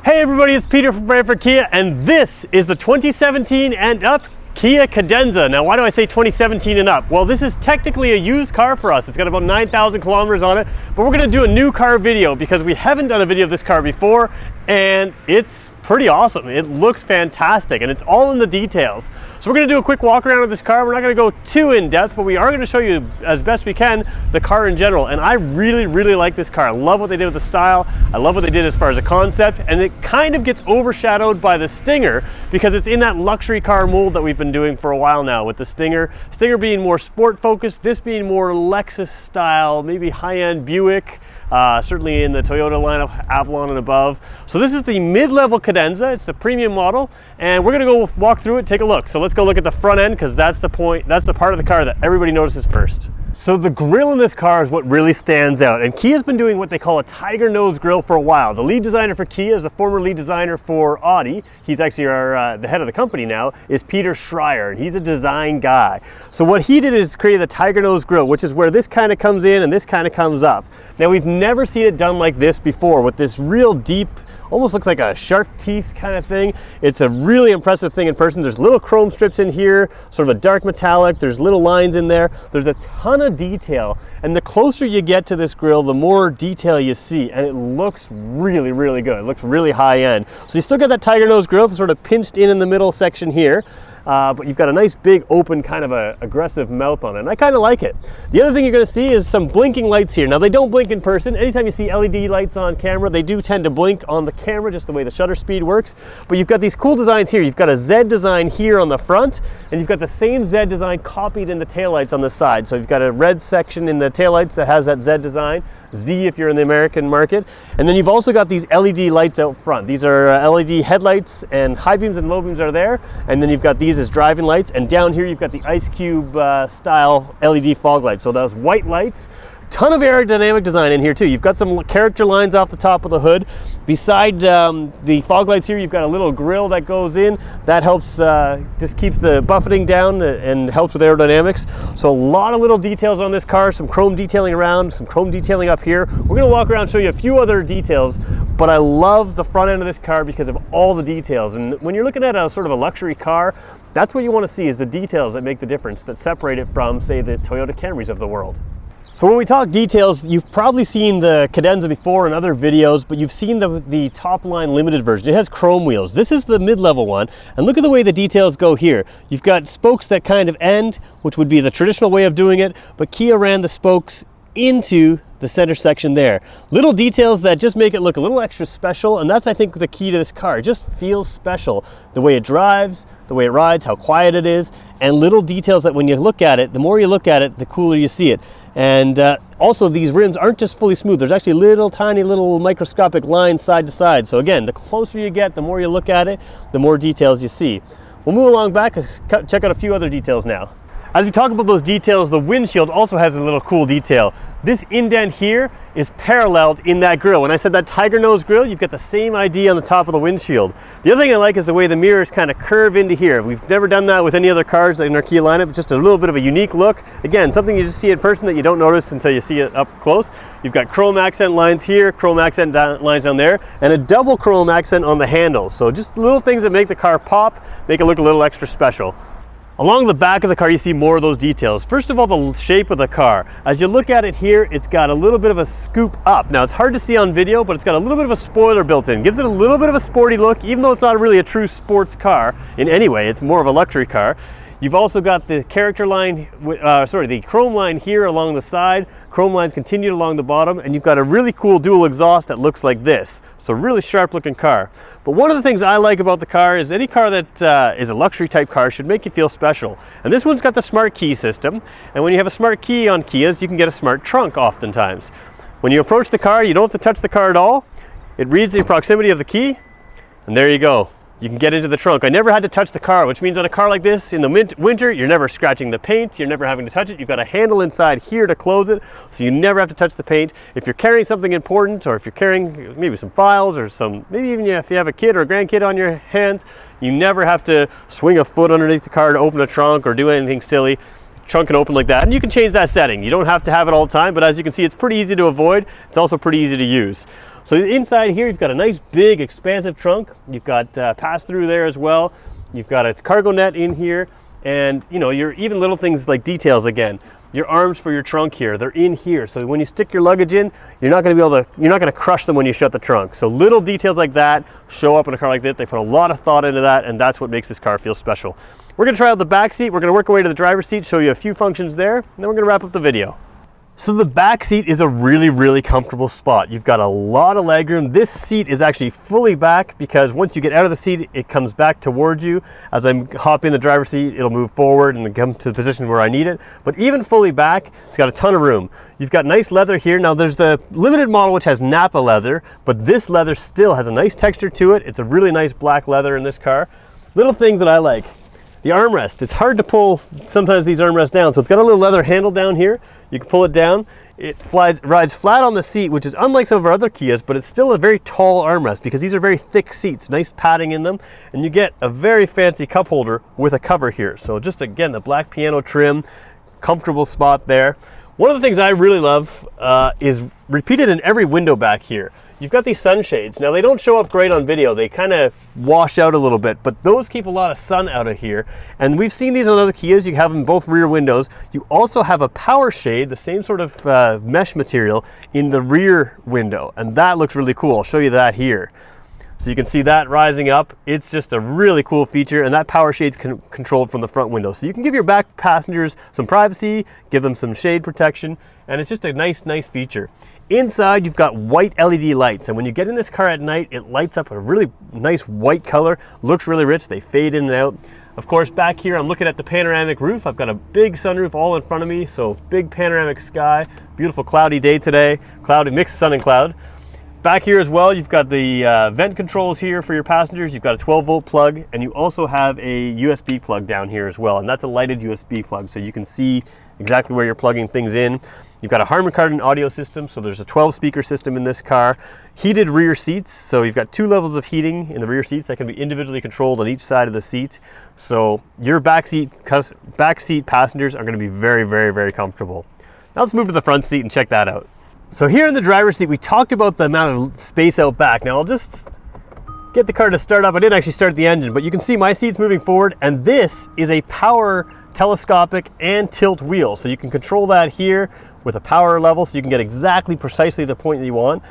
Hey everybody, it's Peter from Brantford Kia, and this is the 2017 and up Kia Cadenza. Now, why do I say 2017 and up? Well, this is technically a used car for us. It's got about 9,000 kilometers on it, but we're gonna do a new car video because we haven't done a video of this car before, and it's pretty awesome. It looks fantastic, and it's all in the details. So we're gonna do a quick walk around of this car. We're not gonna go too in depth, but we are gonna show you as best we can the car in general. And I really like this car. I love what they did with the style. I love what they did as far as a concept, and it kind of gets overshadowed by the Stinger because it's in that luxury car mold that we've been doing for a while now with the Stinger. Stinger being more sport focused, this being more Lexus style, maybe high-end Buick. Certainly in the Toyota lineup, Avalon and above. So this is the mid-level Cadenza. It's the premium model, and we're gonna go walk through it, take a look. So let's go look at the front end because that's the part of the car that everybody notices first. So the grille in this car is what really stands out, and Kia's been doing what they call a tiger nose grille for a while. The lead designer for Kia is the former lead designer for Audi. He's actually the head of the company now, is Peter Schreier, and he's a design guy. So what he did is create the tiger nose grille, which is where this kind of comes in and this kind of comes up. Now, we've never seen it done like this before, with this real deep, almost looks like a shark teeth kind of thing. It's a really impressive thing in person. There's little chrome strips in here, sort of a dark metallic. There's little lines in there. There's a ton of detail. And the closer you get to this grille, the more detail you see. And it looks really good. It looks really high end. So you still got that tiger nose grille sort of pinched in the middle section here. But you've got a nice big open kind of a aggressive mouth on it, and I kind of like it. The other thing you're going to see is some blinking lights here. Now, they don't blink in person. Anytime you see LED lights on camera, they do tend to blink on the camera, just the way the shutter speed works. But you've got these cool designs here. You've got a Z design here on the front, and you've got the same Z design copied in the taillights on the side. So you've got a red section in the taillights that has that Z design, Z if you're in the American market. And then you've also got these LED lights out front. These are LED headlights, and high beams and low beams are there. And then you've got these as driving lights, and down here you've got the ice cube style LED fog lights. So those white lights. Ton of aerodynamic design in here too. You've got some character lines off the top of the hood. Beside the fog lights here, you've got a little grille that goes in. That helps, just keeps the buffeting down and helps with aerodynamics. So a lot of little details on this car, some chrome detailing around, some chrome detailing up here. We're gonna walk around and show you a few other details, but I love the front end of this car because of all the details. And when you're looking at a sort of a luxury car, that's what you wanna see, is the details that make the difference, that separate it from, say, the Toyota Camrys of the world. So when we talk details, you've probably seen the Cadenza before in other videos, but you've seen the top line limited version. It has chrome wheels. This is the mid-level one, and look at the way the details go here. You've got spokes that kind of end, which would be the traditional way of doing it, but Kia ran the spokes into the center section there. Little details that just make it look a little extra special, and that's, I think, the key to this car. It just feels special. The way it drives, the way it rides, how quiet it is, and little details that when you look at it, the more you look at it, the cooler you see it. And also, these rims aren't just fully smooth. There's actually little tiny little microscopic lines side to side. So again, the closer you get, the more you look at it, the more details you see. We'll move along back and check out a few other details now. As we talk about those details, the windshield also has a little cool detail. This indent here is paralleled in that grille. When I said that tiger nose grille, you've got the same idea on the top of the windshield. The other thing I like is the way the mirrors kind of curve into here. We've never done that with any other cars in our Kia lineup. Just a little bit of a unique look. Again, something you just see in person that you don't notice until you see it up close. You've got chrome accent lines here, chrome accent lines down there, and a double chrome accent on the handles. So just little things that make the car pop, make it look a little extra special. Along the back of the car, you see more of those details. First of all, the shape of the car. As you look at it here, it's got a little bit of a scoop up. Now, it's hard to see on video, but it's got a little bit of a spoiler built in. Gives it a little bit of a sporty look, even though it's not really a true sports car in any way. It's more of a luxury car. You've also got the character line, the chrome line here along the side. Chrome lines continue along the bottom, and you've got a really cool dual exhaust that looks like this. So really sharp looking car. But one of the things I like about the car is any car that is a luxury type car should make you feel special. And this one's got the smart key system. And when you have a smart key on Kias, you can get a smart trunk oftentimes. When you approach the car, you don't have to touch the car at all. It reads the proximity of the key, and there you go. You can get into the trunk. I never had to touch the car, which means on a car like this in the winter, you're never scratching the paint, you're never having to touch it. You've got a handle inside here to close it, so you never have to touch the paint. If you're carrying something important, or if you're carrying maybe some files, or maybe even if you have a kid or a grandkid on your hands, you never have to swing a foot underneath the car to open a trunk or do anything silly. Trunk can open like that, and you can change that setting. You don't have to have it all the time, but as you can see, it's pretty easy to avoid. It's also pretty easy to use. So inside here, you've got a nice big expansive trunk. You've got pass-through there as well. You've got a cargo net in here, and you know, you're even little things like details again. Your arms for your trunk here, they're in here. So when you stick your luggage in, you're not going to crush them when you shut the trunk. So little details like that show up in a car like this. They put a lot of thought into that, and that's what makes this car feel special. We're going to try out the back seat. We're going to work our way to the driver's seat, show you a few functions there, and then we're going to wrap up the video. So the back seat is a really, really comfortable spot. You've got a lot of legroom. This seat is actually fully back because once you get out of the seat, it comes back towards you. As I hop in the driver's seat, it'll move forward and come to the position where I need it. But even fully back, it's got a ton of room. You've got nice leather here. Now there's the limited model which has Napa leather, but this leather still has a nice texture to it. It's a really nice black leather in this car. Little things that I like. The armrest, it's hard to pull sometimes these armrests down. So it's got a little leather handle down here. You can pull it down. It rides flat on the seat, which is unlike some of our other Kias, but it's still a very tall armrest because these are very thick seats, nice padding in them, and you get a very fancy cup holder with a cover here. So just again, the black piano trim, comfortable spot there. One of the things I really love is repeated in every window back here. You've got these sunshades. Now they don't show up great on video. They kind of wash out a little bit, but those keep a lot of sun out of here. And we've seen these on other Kias. You have them in both rear windows. You also have a power shade, the same sort of mesh material in the rear window. And that looks really cool. I'll show you that here. So you can see that rising up. It's just a really cool feature, and that power shade's controlled from the front window. So you can give your back passengers some privacy, give them some shade protection, and it's just a nice feature. Inside, you've got white LED lights, and when you get in this car at night, it lights up a really nice white color, looks really rich, they fade in and out. Of course, back here, I'm looking at the panoramic roof. I've got a big sunroof all in front of me, so big panoramic sky, beautiful cloudy day today, cloudy, mixed sun and cloud. Back here as well, you've got the vent controls here for your passengers. You've got a 12-volt plug, and you also have a USB plug down here as well, and that's a lighted USB plug, so you can see exactly where you're plugging things in. You've got a Harman Kardon audio system, so there's a 12-speaker system in this car. Heated rear seats, so you've got 2 levels of heating in the rear seats that can be individually controlled on each side of the seat. So your backseat passengers are going to be very comfortable. Now let's move to the front seat and check that out. So here in the driver's seat, we talked about the amount of space out back. Now I'll just get the car to start up. I didn't actually start the engine, but you can see my seat's moving forward, and this is a power telescopic and tilt wheel. So you can control that here with a power level, so you can get exactly precisely the point that you want.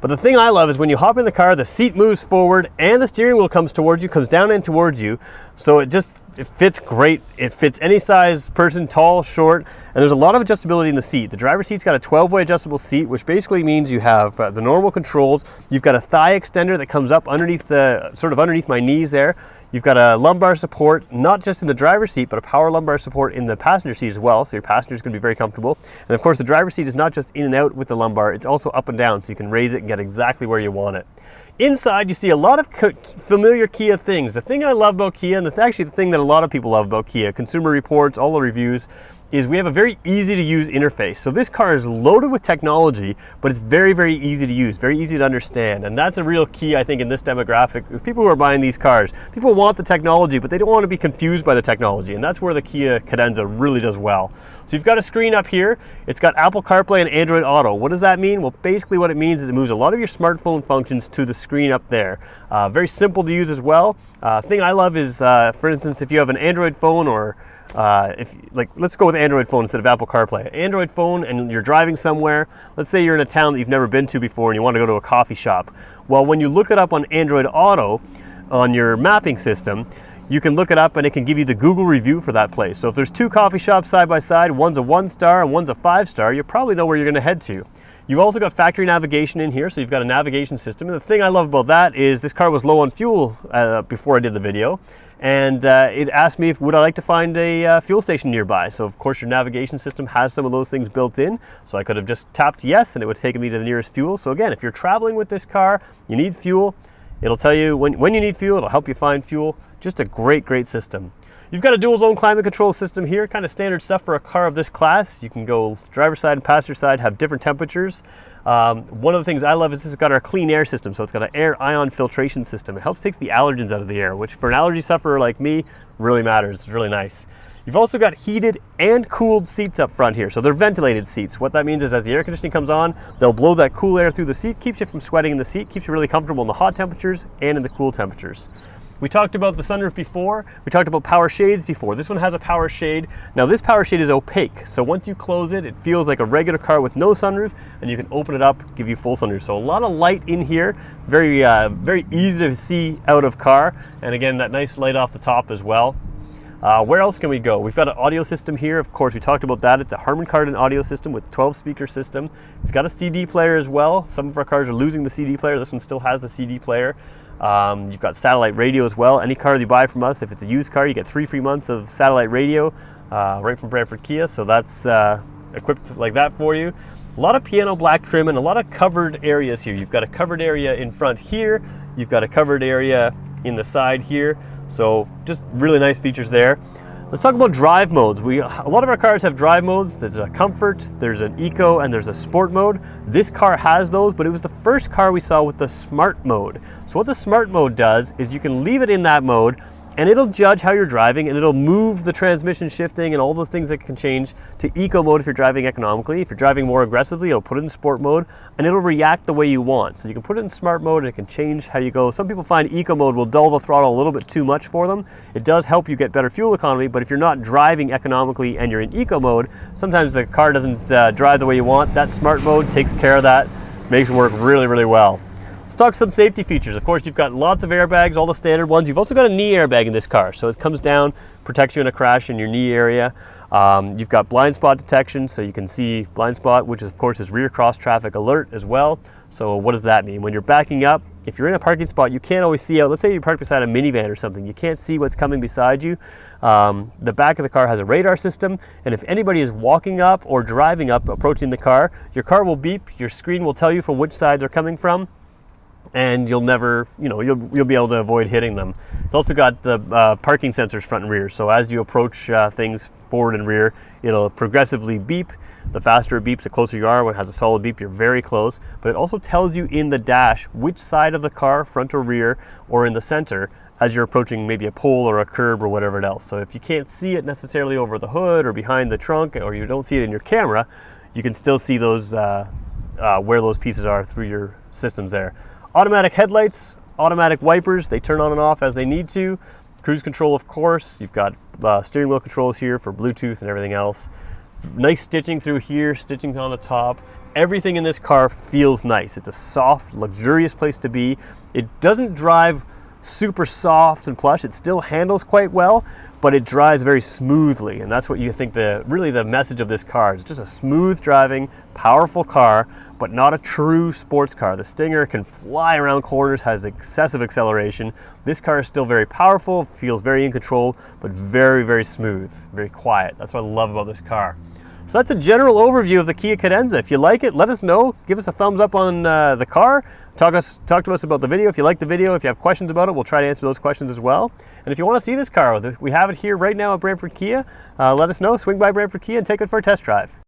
But the thing I love is when you hop in the car, the seat moves forward and the steering wheel comes towards you, comes down and towards you. So it fits great. It fits any size person, tall, short, and there's a lot of adjustability in the seat. The driver's seat's got a 12-way adjustable seat, which basically means you have the normal controls. You've got a thigh extender that comes up underneath underneath my knees there. You've got a lumbar support, not just in the driver's seat, but a power lumbar support in the passenger seat as well, so your passenger's gonna be very comfortable. And of course, the driver's seat is not just in and out with the lumbar, it's also up and down, so you can raise it and get exactly where you want it. Inside, you see a lot of familiar Kia things. The thing I love about Kia, and it's actually the thing that a lot of people love about Kia, Consumer Reports, all the reviews, is we have a very easy to use interface. So this car is loaded with technology, but it's very easy to use, very easy to understand. And that's a real key, I think, in this demographic. With people who are buying these cars, people want the technology, but they don't want to be confused by the technology. And that's where the Kia Cadenza really does well. So you've got a screen up here. It's got Apple CarPlay and Android Auto. What does that mean? Well, basically what it means is it moves a lot of your smartphone functions to the screen up there. Very simple to use as well. Thing I love is, for instance, if you have an Android phone or let's go with Android phone instead of Apple CarPlay. Android phone and you're driving somewhere. Let's say you're in a town that you've never been to before and you want to go to a coffee shop. Well, when you look it up on Android Auto on your mapping system, you can look it up and it can give you the Google review for that place. So if there's 2 coffee shops side by side, one's a 1-star and one's a 5-star, you probably know where you're going to head to. You've also got factory navigation in here, so you've got a navigation system. And the thing I love about that is this car was low on fuel before I did the video. And it asked me would I like to find a fuel station nearby. So of course your navigation system has some of those things built in. So I could have just tapped yes and it would take me to the nearest fuel. So again, if you're traveling with this car, you need fuel, it'll tell you when you need fuel, it'll help you find fuel. Just a great system. You've got a dual zone climate control system here, kind of standard stuff for a car of this class. You can go driver's side and passenger side, have different temperatures. One of the things I love is this has got our clean air system, so it's got an air ion filtration system. It helps take the allergens out of the air, which for an allergy sufferer like me really matters. It's really nice. You've also got heated and cooled seats up front here. So they're ventilated seats. What that means is as the air conditioning comes on, they'll blow that cool air through the seat, keeps you from sweating in the seat, keeps you really comfortable in the hot temperatures and in the cool temperatures. We talked about the sunroof before. We talked about power shades before. This one has a power shade. Now this power shade is opaque. So once you close it, it feels like a regular car with no sunroof, and you can open it up, give you full sunroof. So a lot of light in here, very easy to see out of car. And again, that nice light off the top as well. Where else can we go? We've got an audio system here. Of course, we talked about that. It's a Harman Kardon audio system with 12 speaker system. It's got a CD player as well. Some of our cars are losing the CD player. This one still has the CD player. You've got satellite radio as well. Any car you buy from us, if it's a used car, you get 3 free months of satellite radio right from Brantford Kia. So that's equipped like that for you. A lot of piano black trim and a lot of covered areas here. You've got a covered area in front here. You've got a covered area in the side here. So just really nice features there. Let's talk about drive modes. A lot of our cars have drive modes. There's a comfort, there's an eco, and there's a sport mode. This car has those, but it was the first car we saw with the smart mode. So what the smart mode does is you can leave it in that mode, and it'll judge how you're driving, and it'll move the transmission shifting and all those things that can change to eco mode if you're driving economically. If you're driving more aggressively, it'll put it in sport mode, and it'll react the way you want. So you can put it in smart mode, and it can change how you go. Some people find eco mode will dull the throttle a little bit too much for them. It does help you get better fuel economy, but if you're not driving economically and you're in eco mode, sometimes the car doesn't drive the way you want. That smart mode takes care of that, makes it work really, really well. Let's talk some safety features. Of course, you've got lots of airbags, all the standard ones. You've also got a knee airbag in this car. So it comes down, protects you in a crash in your knee area. You've got blind spot detection, so you can see blind spot, which of course is rear cross traffic alert as well. So what does that mean? When you're backing up, if you're in a parking spot, you can't always see out. Let's say you're parked beside a minivan or something. You can't see what's coming beside you. The back of the car has a radar system, and if anybody is walking up or driving up, approaching the car will beep. Your screen will tell you from which side they're coming from, and you'll never, you'll be able to avoid hitting them. It's also got the parking sensors front and rear, so as you approach things forward and rear, it'll progressively beep. The faster it beeps, the closer you are. When it has a solid beep, you're very close. But it also tells you in the dash which side of the car, front or rear, or in the center, as you're approaching maybe a pole or a curb or whatever else. So if you can't see it necessarily over the hood or behind the trunk, or you don't see it in your camera, you can still see those where those pieces are through your systems there. Automatic headlights, automatic wipers, they turn on and off as they need to. Cruise control, of course. You've got steering wheel controls here for Bluetooth and everything else. Nice stitching through here, stitching on the top. Everything in this car feels nice. It's a soft, luxurious place to be. It doesn't drive super soft and plush. It still handles quite well, but it drives very smoothly, and that's what you think really the message of this car is. It's just a smooth driving, powerful car, but not a true sports car. The Stinger can fly around corners, has excessive acceleration. This car is still very powerful, feels very in control, but very, very smooth, very quiet. That's what I love about this car. So that's a general overview of the Kia Cadenza. If you like it, let us know. Give us a thumbs up on the car. Talk to us about the video. If you like the video, if you have questions about it, we'll try to answer those questions as well. And if you want to see this car, we have it here right now at Brantford Kia. Let us know. Swing by Brantford Kia and take it for a test drive.